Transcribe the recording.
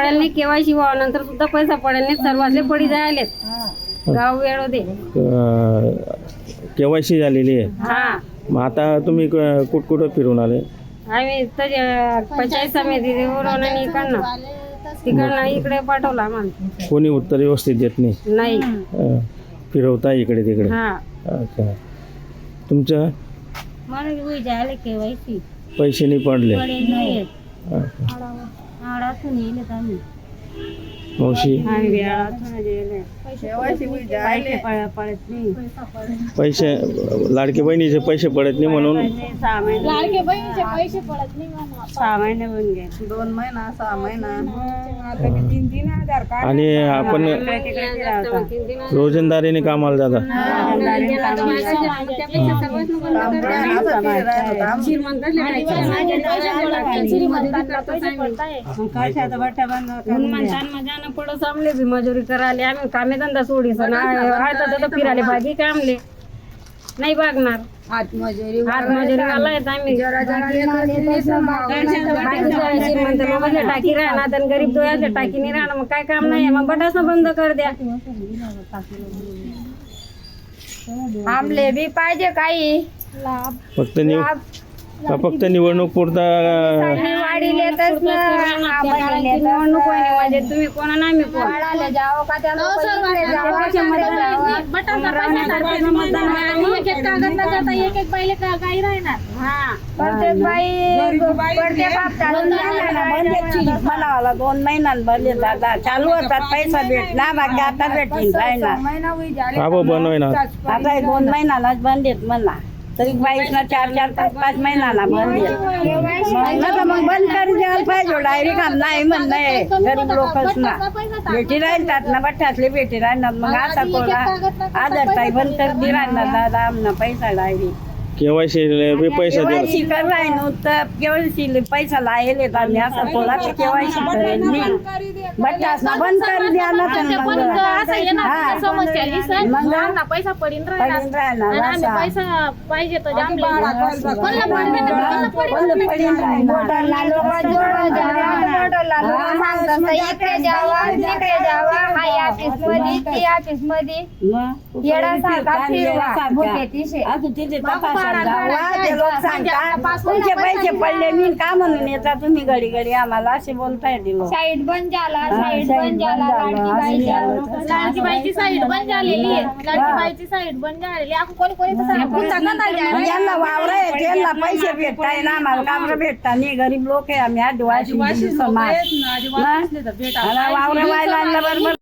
पडेल नाही, केवायसी व्हावनंतर सुद्धा पैसा पडेल नाही, सर्वातले पडी जायलेत गाव वेळ दे. केवायसी झालेली आहे. हा मग आता तुम्ही कुठं फिरून आले? आम्ही पंचायत समितीवरून आणि तिकडनं इकडे पाठवला आम्हाला. कोणी उत्तर व्यवस्थित देत नाही? नाही. फिरवता इकडे तिकडे? हा. अच्छा. तुमचं मला झाले केवायसी पैसे नाही पडले? नाही. अच्छा. आम्ही मावशी पैसे लाडके बहिणीचे पैसे पडत नाही म्हणून 6 महिने होऊन गेले. 2 महिना 6 महिना आणि आपण रोजंदारीने कामाला जाता? पडस आमले बी मजुरी करायला आम्ही कामे धंदा सोडीस फिरायला भागी कामले नाही बघणार. हातमजुरी वाला येत आम्ही टाकी राहणार आणि गरीब दोयाच्या टाकी नाही राहणार, मग काय काम नाही, मग बटासा बंद कर द्या. आमले बी पाहिजे काही फक्त निवडणूक पुरता निवडणूक म्हणजे तुम्ही कोणा नाही जावं का त्या मला 2 महिन्यात भरले दादा चालू होतात पैसा भेटला बाकी आता भेटतील बनवायना आता 2 महिन्यालाच बंद येत मला तरी 4-4 5-5 महिन्याला बंद येत मग बंद करून द्यायला पाहिजे. डायरी काम नाही म्हणणं गरीब लोकच ना भेटी राहतात ना बठ्ठातले भेटी राहणार मग आता कोणा आदर ताई बंद कर दि राहणार दादा आमना पैसा डायरी केवायसी पैसा केवायसी कर तर केवायसी पैसा लायले असं थोडा केवायसी करेल मी बट्टास ना बंद कर द्या ना पैसा पडीन राहणार पैसा पाहिजे तुमचे पैसे पडले मी का म्हणून येता तुम्ही घडी घडी आम्हाला असे बोलताय दिलो साईड बंद झाला लाडकी बाईची साईड बंद झालेली आहे. लाडकी बाईची साईड बंद झालेली यांना वावर आहे त्यांना पैसे भेटताय ना आम्हाला कामर भेटता नाही गरीब लोक आहे आम्ही आदिवासी समाज वावर व्हायला बरोबर